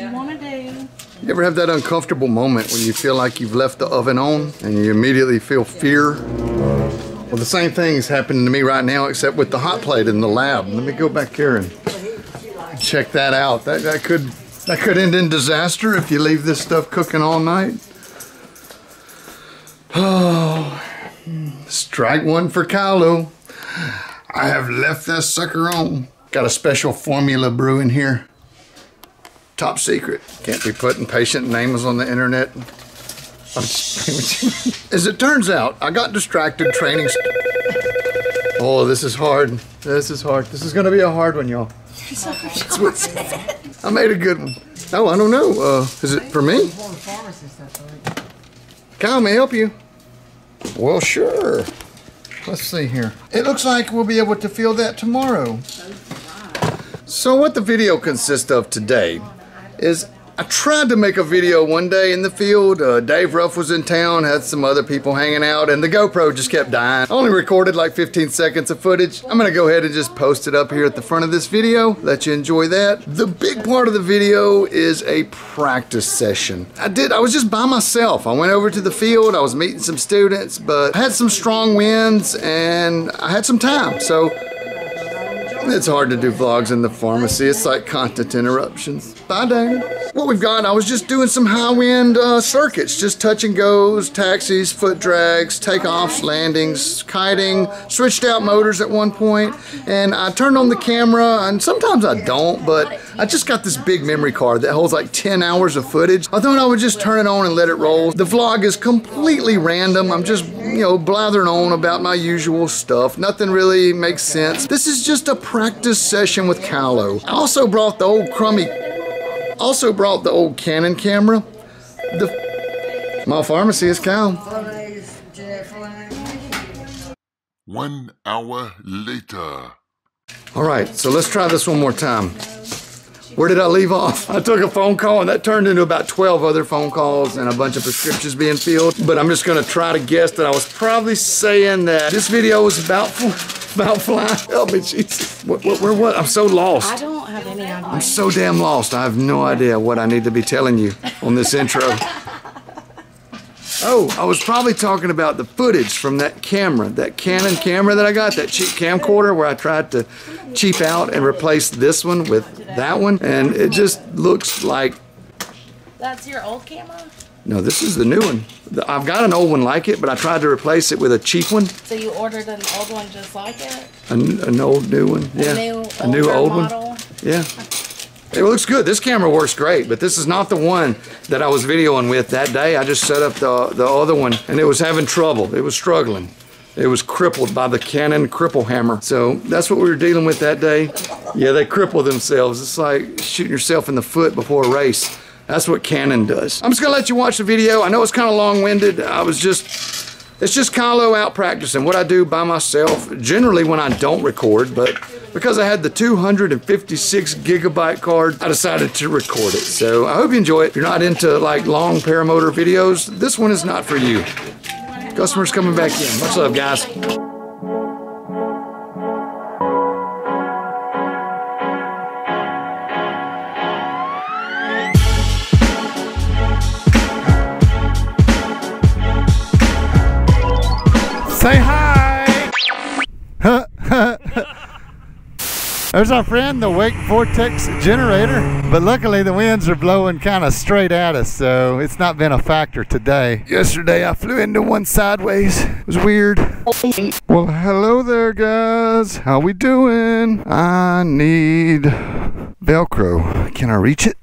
you want to do. You ever have that uncomfortable moment when you feel like you've left the oven on and you immediately feel fear? Well, the same thing is happening to me right now, except with the hot plate in the lab. Let me go back here and check that out. That could end in disaster if you leave this stuff cooking all night. Oh, strike one for Kylo. I have left that sucker on. Got a special formula brewing here. Top secret. Can't be putting patient names on the internet. As it turns out, I got distracted training. Oh, this is hard. This is hard. This is gonna be a hard one, y'all. I made a good one. Oh, I don't know. Is it for me? Kyle, may I help you? Well, sure. Let's see here. It looks like we'll be able to feel that tomorrow. So what the video consists of today is I tried to make a video one day in the field. Dave Ruff was in town, had some other people hanging out, and the GoPro just kept dying. I only recorded like 15 seconds of footage. I'm gonna go ahead and just post it up here at the front of this video, let you enjoy that. The big part of the video is a practice session. I was just by myself. I went over to the field, I was meeting some students, but I had some strong winds and I had some time, so it's hard to do vlogs in the pharmacy. It's like content interruptions. Bye, Dana. What we've got, I was just doing some high wind circuits, just touch and goes, taxis, foot drags, takeoffs, landings, kiting, switched out motors at one point, and I turned on the camera, and sometimes I don't, but I just got this big memory card that holds like 10 hours of footage. I thought I would just turn it on and let it roll. The vlog is completely random. I'm just, blathering on about my usual stuff. Nothing really makes sense. This is just a practice session with Kylo. I also brought the old Canon camera. My pharmacy is Kyle. 1 hour later. All right, so let's try this one more time. Where did I leave off? I took a phone call and that turned into about 12 other phone calls and a bunch of prescriptions being filled. But I'm just gonna try to guess that I was probably saying that this video was about flying. Help me, Jesus. What? I'm so lost. I don't have any idea. I'm so damn lost. I have no idea what I need to be telling you on this intro. Oh, I was probably talking about the footage from that camera, that Canon camera that I got, that cheap camcorder where I tried to cheap out and replace this one with that one, and it just looks like... That's your old camera? No, this is the new one. I've got an old one like it, but I tried to replace it with a cheap one. So you ordered an old one just like it? An old new one, yeah. A new old model? One. Yeah. It looks good. This camera works great, but this is not the one that I was videoing with that day. I just set up the other one, and it was having trouble. It was struggling. It was crippled by the Canon cripple hammer. So that's what we were dealing with that day. Yeah, they cripple themselves. It's like shooting yourself in the foot before a race. That's what Canon does. I'm just gonna let you watch the video. I know it's kind of long-winded. It's just Kylo out practicing what I do by myself, generally when I don't record, but because I had the 256 gigabyte card, I decided to record it. So I hope you enjoy it. If you're not into like long paramotor videos, this one is not for you. Customers coming back in. Much love, guys. Say hi! There's our friend, the Wake Vortex generator. But luckily the winds are blowing kind of straight at us, so it's not been a factor today. Yesterday I flew into one sideways. It was weird. Well, hello there, guys. How we doing? I need Velcro. Can I reach it?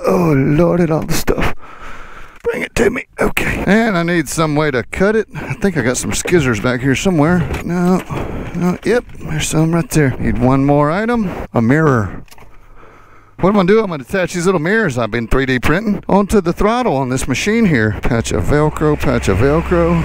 Oh, Lord, at all the stuff. Bring it to me. Okay. And I need some way to cut it. I think I got some skizzers back here somewhere. No. Yep. There's some right there. Need one more item. A mirror. What I'm going to do, I'm going to attach these little mirrors I've been 3D printing onto the throttle on this machine here. Patch of Velcro, patch of Velcro.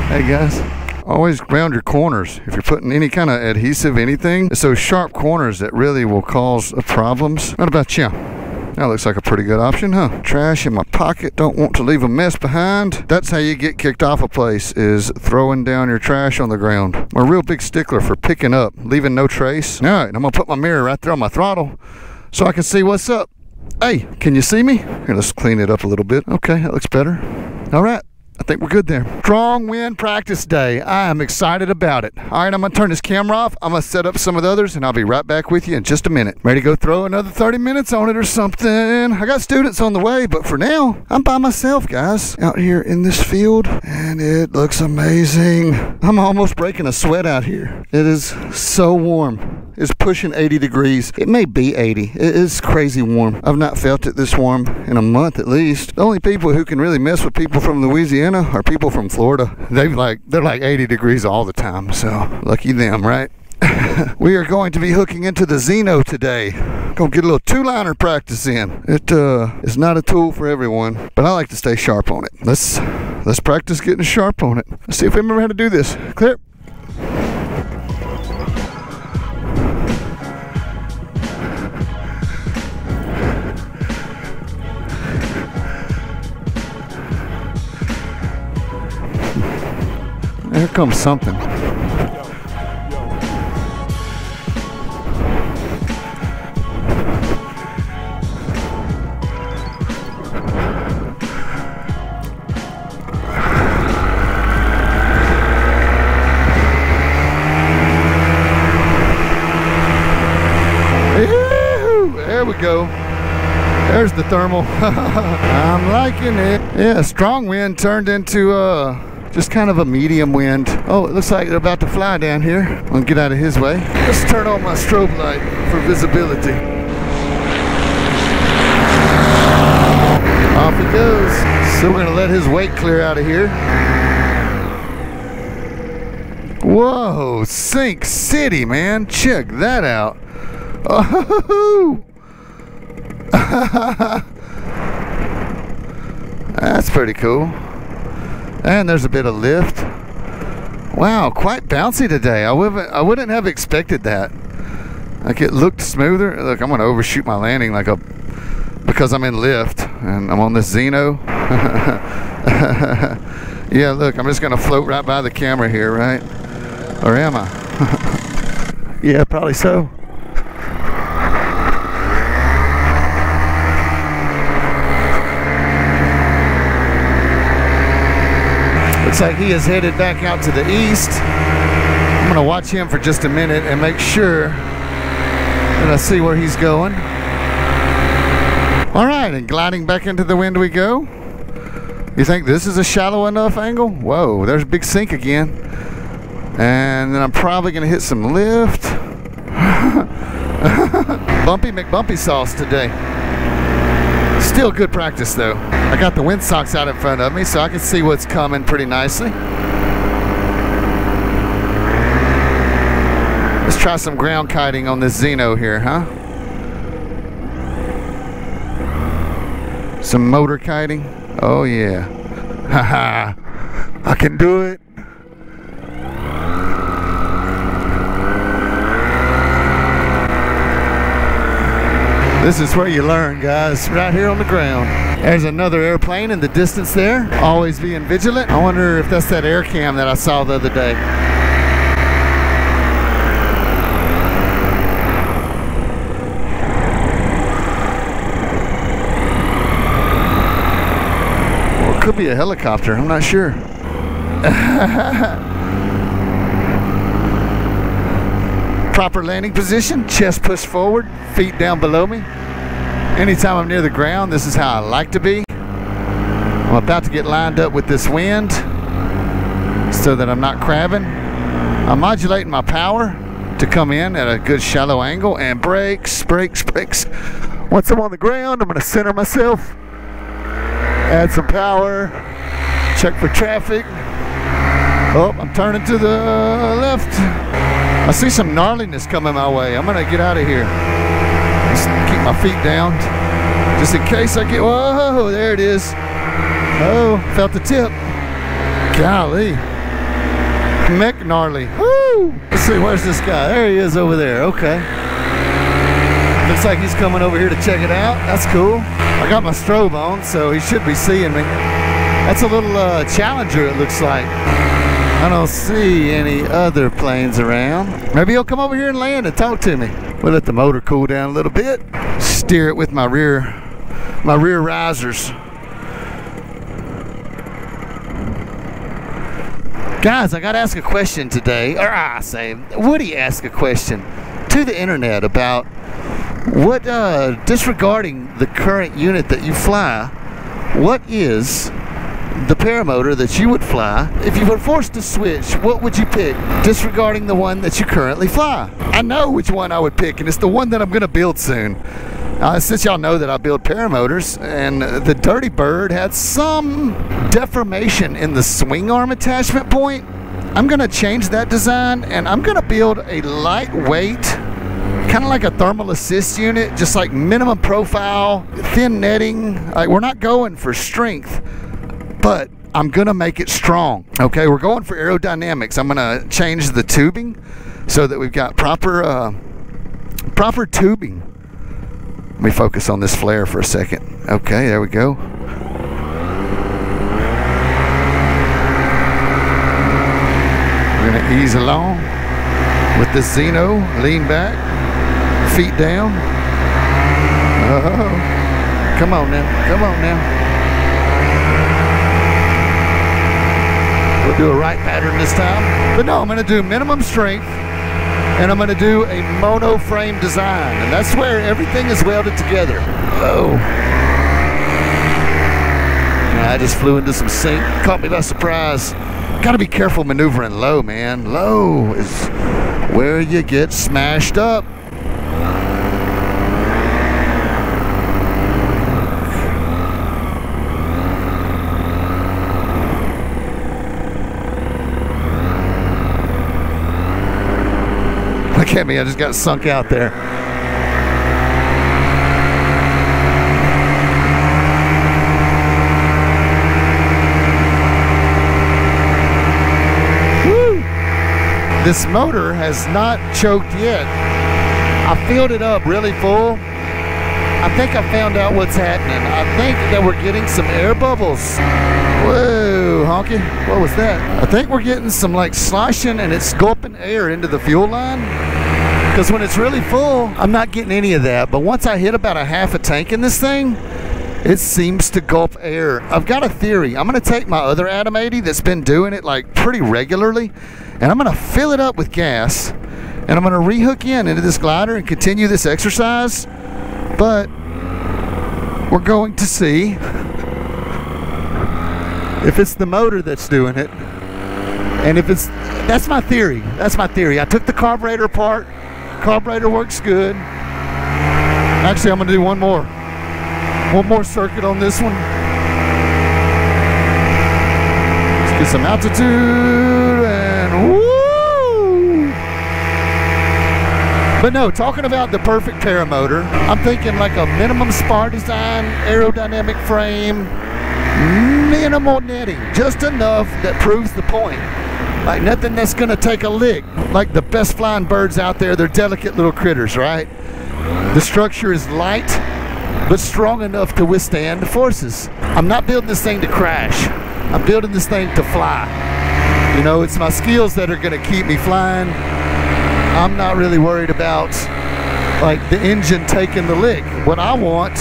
Hey, guys. Always round your corners. If you're putting any kind of adhesive, anything, it's those sharp corners that really will cause problems. What about you? That looks like a pretty good option, huh? Trash in my pocket, don't want to leave a mess behind. That's how you get kicked off a place, is throwing down your trash on the ground. I'm a real big stickler for picking up, leaving no trace. All right, I'm gonna put my mirror right there on my throttle so I can see what's up. Hey, can you see me? Here, let's clean it up a little bit. Okay, that looks better. All right. I think we're good there. Strong wind practice day. I am excited about it. All right, I'm going to turn this camera off. I'm going to set up some of the others, and I'll be right back with you in just a minute. Ready to go throw another 30 minutes on it or something. I got students on the way, but for now, I'm by myself, guys, out here in this field, and it looks amazing. I'm almost breaking a sweat out here. It is so warm. It's pushing 80 degrees. It may be 80. It is crazy warm. I've not felt it this warm in a month at least. The only people who can really mess with people from Louisiana are people from Florida. They're like 80 degrees all the time, so lucky them, right? We are going to be hooking into the Xeno today. Gonna get a little two-liner practice in. It is not a tool for everyone, but I like to stay sharp on it. Let's practice getting sharp on it. Let's see if we remember how to do this. Clear. Here comes something. There we go. There's the thermal. I'm liking it. Yeah, strong wind turned into just kind of a medium wind. Oh, it looks like they're about to fly down here. I'm gonna get out of his way. Let's turn on my strobe light for visibility. Off he goes. So we're gonna let his weight clear out of here. Whoa, Sink City, man. Check that out. Oh, that's pretty cool. And there's a bit of lift. Wow, quite bouncy today. I wouldn't have expected that. Like, it looked smoother. Look, I'm gonna overshoot my landing because I'm in lift and I'm on this Xeno. Yeah, look, I'm just gonna float right by the camera here, right? Or am I? Yeah, probably so. Looks like he is headed back out to the east. I'm gonna watch him for just a minute and make sure that I see where he's going. All right, and gliding back into the wind we go. You think this is a shallow enough angle? Whoa, there's a big sink again. And then I'm probably gonna hit some lift. Bumpy McBumpy sauce today. Still good practice though. I got the wind socks out in front of me so I can see what's coming pretty nicely. Let's try some ground kiting on this Xeno here, huh? Some motor kiting. Oh yeah. Haha. I can do it. This is where you learn, guys, right here on the ground. There's another airplane in the distance there, always being vigilant. I wonder if that's that air cam that I saw the other day. Well, it could be a helicopter, I'm not sure. Proper landing position, chest pushed forward, feet down below me. Anytime I'm near the ground, this is how I like to be. I'm about to get lined up with this wind so that I'm not crabbing. I'm modulating my power to come in at a good shallow angle and brakes. Once I'm on the ground, I'm gonna center myself, add some power, check for traffic. Oh, I'm turning to the left. I see some gnarliness coming my way. I'm gonna get out of here. Just keep my feet down, just in case I get, whoa, there it is. Oh, felt the tip. Golly. Mech gnarly. Woo! Let's see, where's this guy? There he is over there, okay. Looks like he's coming over here to check it out. That's cool. I got my strobe on, so he should be seeing me. That's a little Challenger, it looks like. I don't see any other planes around. Maybe he'll come over here and land and talk to me. We'll let the motor cool down a little bit. Steer it with my rear risers. Guys, I gotta ask a question today, or I say, Woody asked a question to the internet about what, disregarding the current unit that you fly, what is the paramotor that you would fly if you were forced to switch? What would you pick, disregarding the one that you currently fly? I know which one I would pick, and it's the one that I'm gonna build soon. Since y'all know that I build paramotors, and the Dirty Bird had some deformation in the swing arm attachment point, I'm gonna change that design, and I'm gonna build a lightweight, kind of like a thermal assist unit, just like minimum profile, thin netting. Like, we're not going for strength, but I'm gonna make it strong. Okay, we're going for aerodynamics. I'm gonna change the tubing so that we've got proper tubing. Let me focus on this flare for a second. Okay, there we go. We're gonna ease along with the Xeno. Lean back, feet down. Oh, come on now, come on now. We'll do a right pattern this time. But no, I'm gonna do minimum strength, and I'm going to do a mono frame design, and that's where everything is welded together. Oh, I just flew into some sink, caught me by surprise. Got to be careful maneuvering low, man. Low is where you get smashed up. Look at me, I just got sunk out there. Woo! This motor has not choked yet. I filled it up really full. I think I found out what's happening. I think that we're getting some air bubbles. Whoa, honky, what was that? I think we're getting some like sloshing, and it's gulping air into the fuel line. Because when it's really full, I'm not getting any of that. But once I hit about a half a tank in this thing, it seems to gulp air. I've got a theory. I'm going to take my other Atom 80 that's been doing it like pretty regularly, and I'm going to fill it up with gas, and I'm going to rehook into this glider and continue this exercise. But we're going to see if it's the motor that's doing it, and if it's, that's my theory. That's my theory. I took the carburetor apart. Carburetor works good. Actually, I'm gonna do one more circuit on this one. Let's get some altitude and woo! But no, talking about the perfect paramotor, I'm thinking like a minimum spar design, aerodynamic frame, minimal netting, just enough that proves the point. Like nothing that's gonna take a lick. Like the best flying birds out there, they're delicate little critters, right? The structure is light, but strong enough to withstand the forces. I'm not building this thing to crash. I'm building this thing to fly. You know, it's my skills that are gonna keep me flying. I'm not really worried about like the engine taking the lick. What I want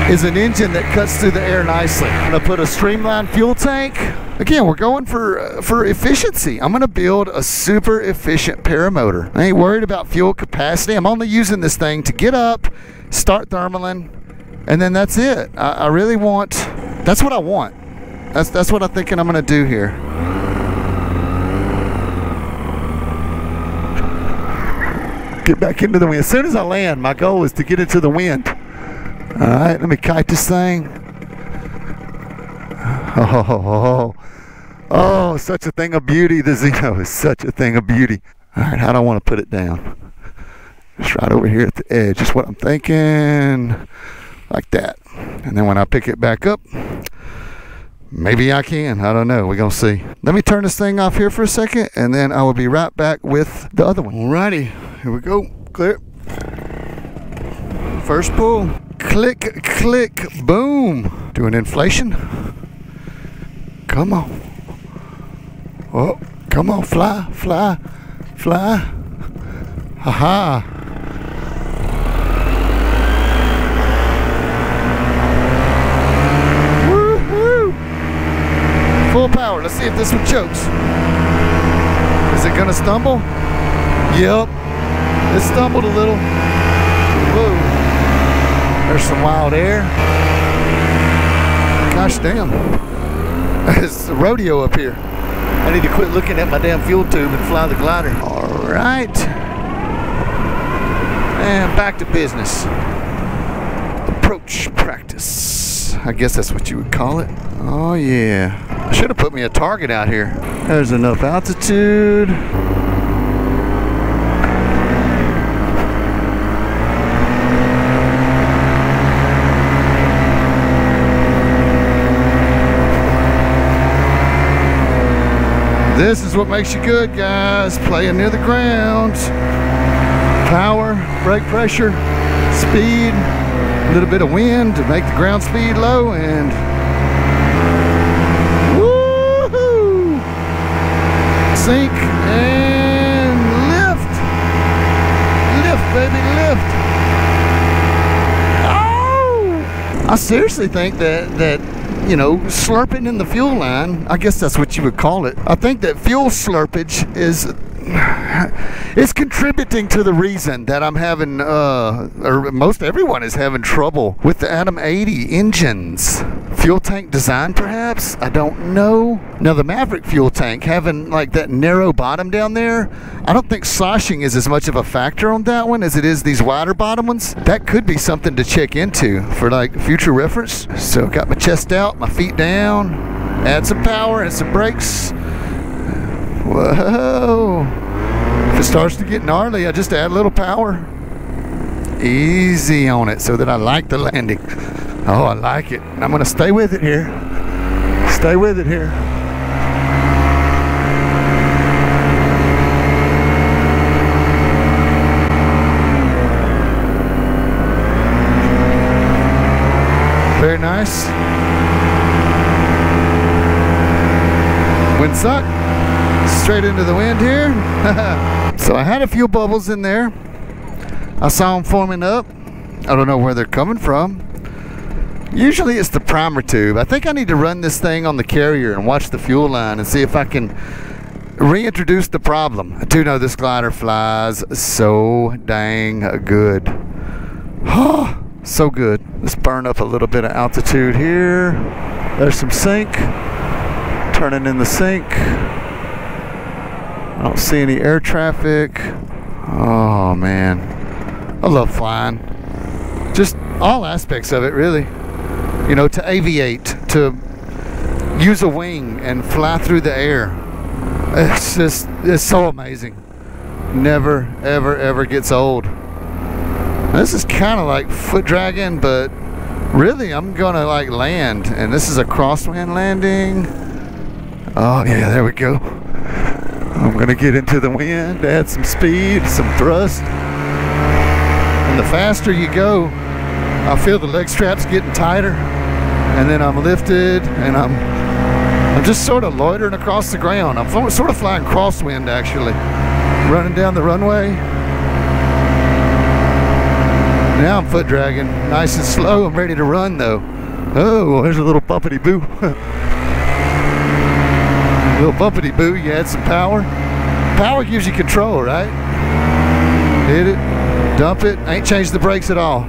is an engine that cuts through the air nicely. I'm gonna put a streamlined fuel tank. Again, we're going for efficiency. I'm gonna build a super efficient paramotor. I ain't worried about fuel capacity. I'm only using this thing to get up, start thermaling, and then that's it. I really want, that's what I want. That's what I'm thinking I'm gonna do here. Get back into the wind. As soon as I land, my goal is to get into the wind. All right, let me kite this thing. Oh, such a thing of beauty. The Xeno is such a thing of beauty. All right, how do I want to put it down? Just right over here at the edge. Just what I'm thinking. Like that. And then when I pick it back up, maybe I can. I don't know. We're going to see. Let me turn this thing off here for a second, and then I will be right back with the other one. Alrighty, here we go. Clear. First pull. Click, click, boom. Doing inflation. Come on. Oh, come on, fly, fly, fly. Ha-ha. Let's see if this one chokes. Is it gonna stumble? Yep. It stumbled a little. Whoa. There's some wild air. Gosh damn. It's a rodeo up here. I need to quit looking at my damn fuel tube and fly the glider. All right. And back to business. Approach practice. I guess that's what you would call it. Oh yeah. I should have put me a target out here. There's enough altitude. This is what makes you good, guys. Playing near the ground. Power, brake pressure, speed, a little bit of wind to make the ground speed low, and woohoo! Sink and lift. Lift, baby, lift. Oh! I seriously think that you know, slurping in the fuel line, I guess that's what you would call it. I think that fuel slurpage is it's contributing to the reason that I'm having, or most everyone is having trouble with the Atom 80 engines. Fuel tank design, perhaps? I don't know. Now, the Maverick fuel tank, having like that narrow bottom down there, I don't think sloshing is as much of a factor on that one as it is these wider bottom ones. That could be something to check into for like future reference. So, got my chest out, my feet down, add some power and some brakes. Whoa. If it starts to get gnarly, I just add a little power. Easy on it so that I like the landing. Oh, I like it. I'm going to stay with it here. Stay with it here. Very nice. Wind suck. Straight into the wind here. So I had a few bubbles in there. I saw them forming up. I don't know where they're coming from. Usually it's the primer tube. I think I need to run this thing on the carrier and watch the fuel line and see if I can reintroduce the problem. I do know this glider flies so dang good. So good. Let's burn up a little bit of altitude here. There's some sink. Turning in the sink. I don't see any air traffic. Oh man, I love flying. Just all aspects of it, really. You know, to aviate, to use a wing and fly through the air. It's so amazing. Never, ever, ever gets old. This is kind of like foot dragging, but really I'm gonna like land, and this is a crosswind landing. Oh yeah, there we go. I'm gonna get into the wind, add some speed, some thrust. And the faster you go, I feel the leg straps getting tighter, and then I'm lifted, and I'm just sort of loitering across the ground. I'm sort of flying crosswind, actually, running down the runway. Now I'm foot dragging, nice and slow. I'm ready to run though. Oh, there's a little bumpity boo. Little bumpity boo, you add some power. Power gives you control, right? Hit it, dump it, ain't changed the brakes at all.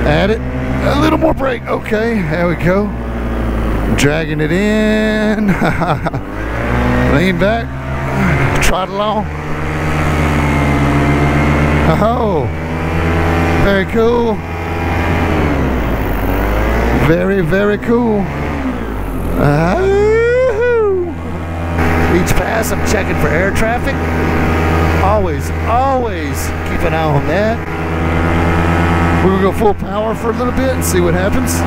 Add it, a little more brake, okay, there we go. Dragging it in. Lean back, trot along. Oh, very cool. Very, very cool. Each pass, I'm checking for air traffic. Always keep an eye on that. We're gonna go full power for a little bit and see what happens.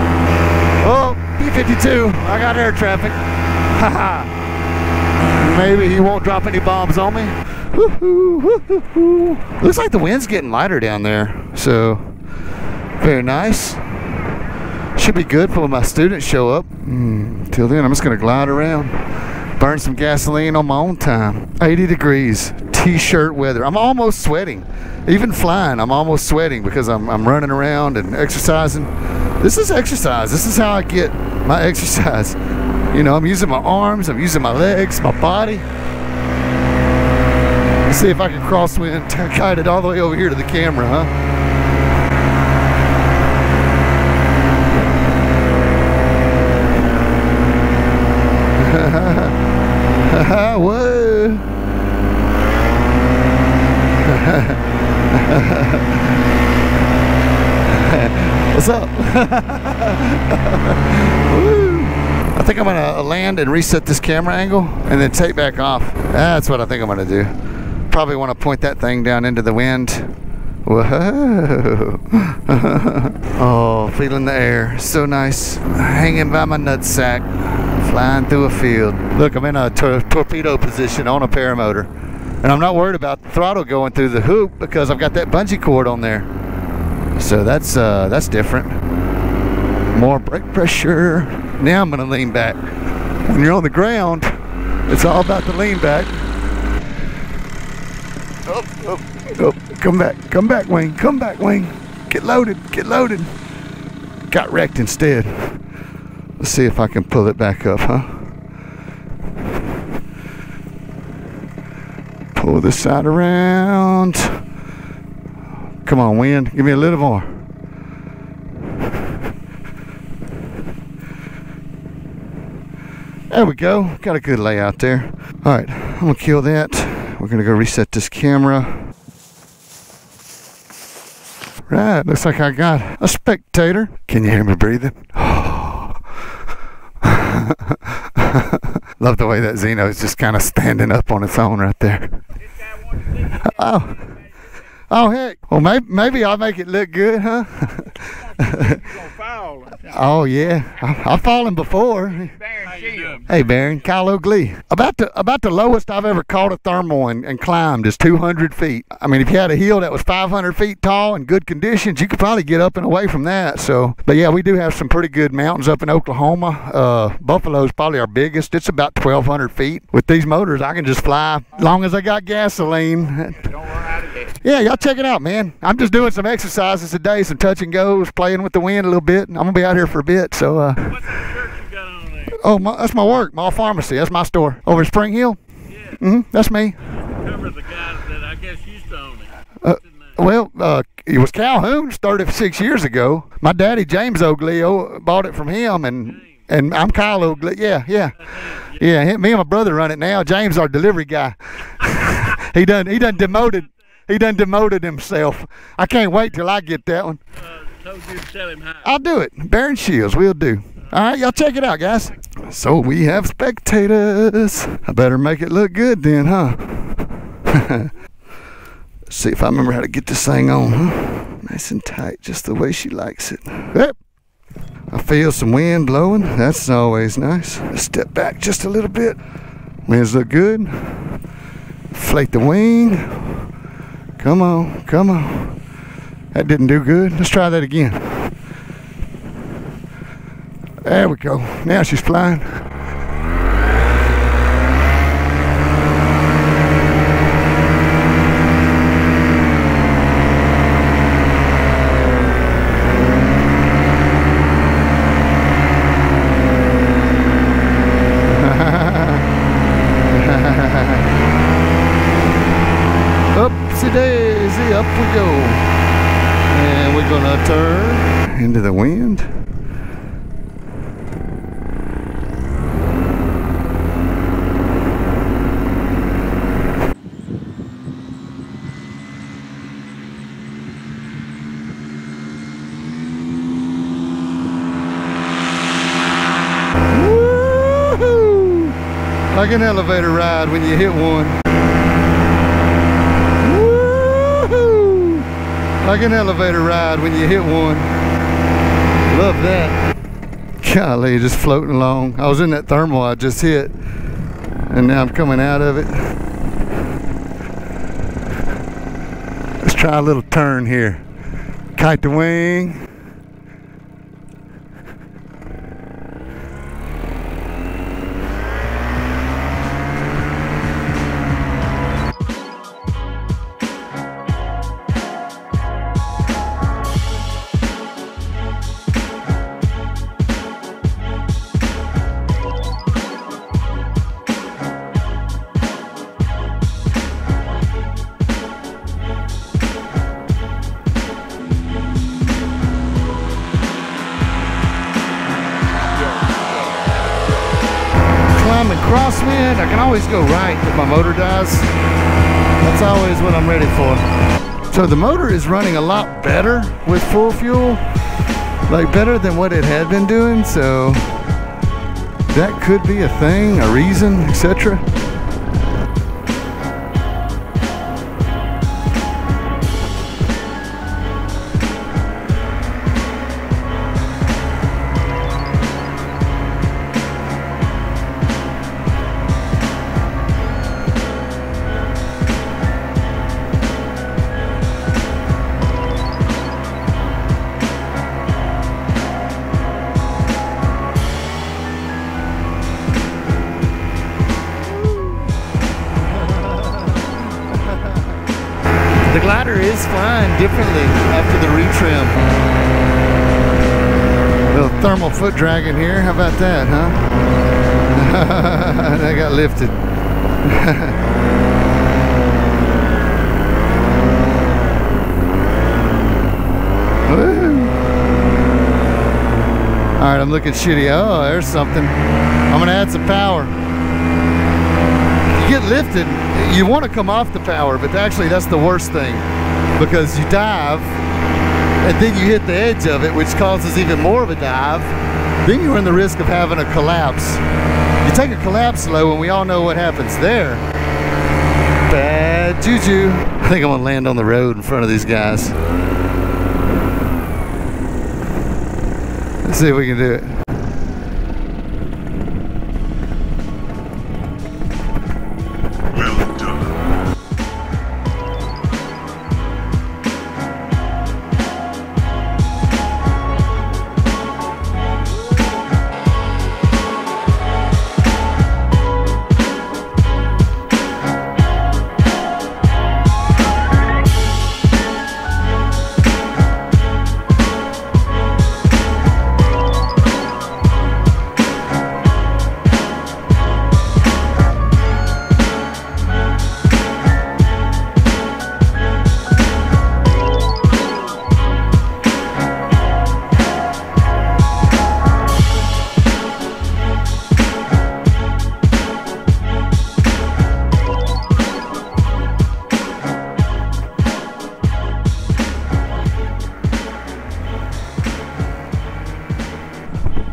Oh, P-52, I got air traffic. Haha. Maybe he won't drop any bombs on me. Woohoo, woohoo. Looks like the wind's getting lighter down there, so very nice. Should be good for when my students show up. Till then, I'm just gonna glide around. Burn some gasoline on my own time. 80 degrees, t-shirt weather. I'm almost sweating. Even flying, I'm almost sweating because I'm running around and exercising. This is exercise. This is how I get my exercise. You know, I'm using my arms, I'm using my legs, my body. Let's see if I can crosswind, kite it all the way over here to the camera, huh? Whoa! What's up? Woo. I think I'm gonna land and reset this camera angle and then take back off. That's what I think I'm gonna do. Probably want to point that thing down into the wind. Whoa. Oh, feeling the air. So nice. Hanging by my nutsack. Flying through a field. Look, I'm in a torpedo position on a paramotor. And I'm not worried about the throttle going through the hoop because I've got that bungee cord on there. So that's different. More brake pressure. Now I'm gonna lean back. When you're on the ground, it's all about the lean back. Oh, come back, wing, come back, wing. Get loaded, get loaded. Got wrecked instead. Let's see if I can pull it back up, huh? Pull this side around. Come on, wind, give me a little more. There we go, got a good layout there. All right, I'm gonna kill that. We're gonna go reset this camera. Right, looks like I got a spectator. Can you hear me breathing? Love the way that Xeno is just kind of standing up on its own right there. Oh heck! Well, maybe I'll make it look good, huh? Oh yeah, I've fallen before. Hey Baron, Kylo Glee. About the lowest I've ever caught a thermal and climbed is 200 feet. I mean, if you had a hill that was 500 feet tall in good conditions, you could probably get up and away from that. So, but yeah, we do have some pretty good mountains up in Oklahoma. Buffalo's probably our biggest. It's about 1,200 feet. With these motors, I can just fly as long as I got gasoline. Don't run out of gas. Yeah, y'all check it out, man. I'm just doing some exercises today, some touch and goes, playing with the wind a little bit. I'm gonna be out here for a bit, so. What's the shirt you got on there? Oh, that's my work, my pharmacy. That's my store over in Springhill. Yeah. That's me. Cover the guys that I guess used to own it. It was Calhoun's 36 years ago. My daddy James Oglio bought it from him, and I'm Kyle Oglio. Yeah. Me and my brother run it now. James, our delivery guy. He done demoted himself. I can't wait till I get that one. Told you to tell him how. I'll do it. Baron Shields, we'll do. All right, y'all check it out, guys. So we have spectators. I better make it look good then, huh? Let's see if I remember how to get this thing on, huh? Nice and tight, just the way she likes it. Yep. I feel some wind blowing. That's always nice. Let's step back just a little bit. Winds look good. Inflate the wing. Come on, come on. That didn't do good. Let's try that again. There we go. Now she's flying. Upsy daisy, up we go. And we're gonna turn into the wind. Woo-hoo! Like an elevator ride when you hit one. Like an elevator ride when you hit one. Love that. Golly, just floating along. I was in that thermal I just hit, and now I'm coming out of it. Let's try a little turn here. Kite the wing. crosswind. I can always go right if my motor dies. That's always what I'm ready for. So the motor is running a lot better with full fuel, like better than what it had been doing. So that could be a thing, a reason, etc. The glider is flying differently after the retrim. Little thermal foot dragging here. How about that, huh? That got lifted. All right, I'm looking shitty. Oh, there's something. I'm gonna add some power. You get lifted, you want to come off the power, but actually that's the worst thing, because you dive and then you hit the edge of it, which causes even more of a dive. Then you run the risk of having a collapse. You take a collapse low, and we all know what happens there. Bad juju. I think I'm gonna land on the road in front of these guys. Let's see if we can do it.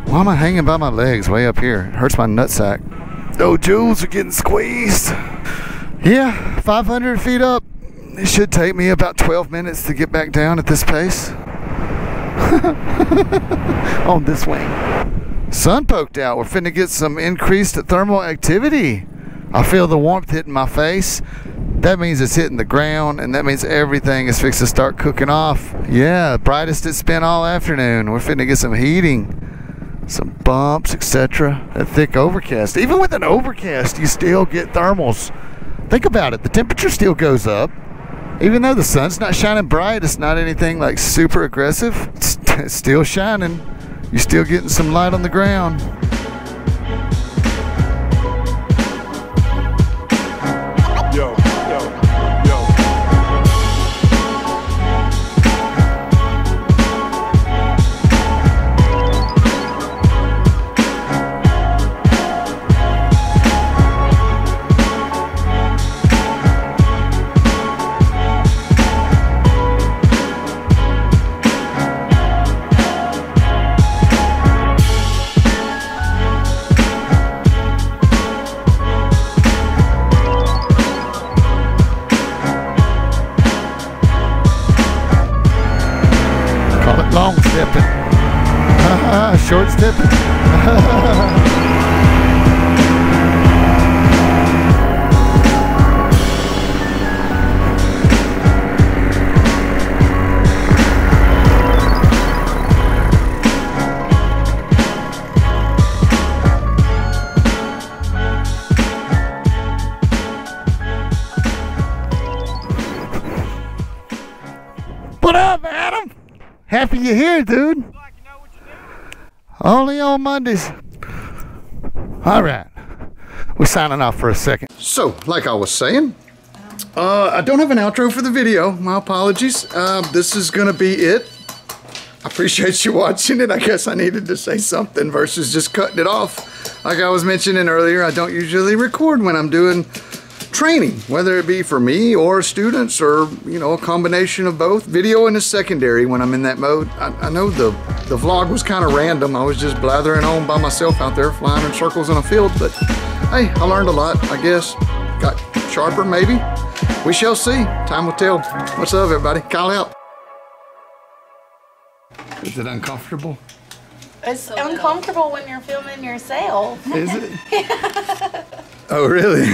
Why am I hanging by my legs way up here? It hurts my nutsack. Oh, jewels are getting squeezed. Yeah, 500 feet up. It should take me about 12 minutes to get back down at this pace. On this wing. Sun poked out. We're finna get some increased thermal activity. I feel the warmth hitting my face. That means it's hitting the ground, and that means everything is fixed to start cooking off. Yeah, brightest it's been all afternoon. We're finna get some heating. Some bumps, etc. A thick overcast. Even with an overcast, you still get thermals. Think about it. The temperature still goes up. Even though the sun's not shining bright, it's not anything like super aggressive. It's still shining. You're still getting some light on the ground. Yo. Long stepping. Short stepping. What up, Adam? Happy you're here, dude. Only on Mondays. All right. We're signing off for a second. So, like I was saying, I don't have an outro for the video. My apologies. This is going to be it. I appreciate you watching it. I guess I needed to say something versus just cutting it off. Like I was mentioning earlier, I don't usually record when I'm doing training, whether it be for me or students or, you know, a combination of both. Video in the secondary when I'm in that mode. I know the vlog was kind of random. I was just blathering on by myself out there flying in circles in a field, but hey, I learned a lot, I guess. Got sharper, maybe. We shall see. Time will tell. What's up, everybody? Kyle out. Is it uncomfortable? It's uncomfortable when you're filming yourself. Is it? Oh, really?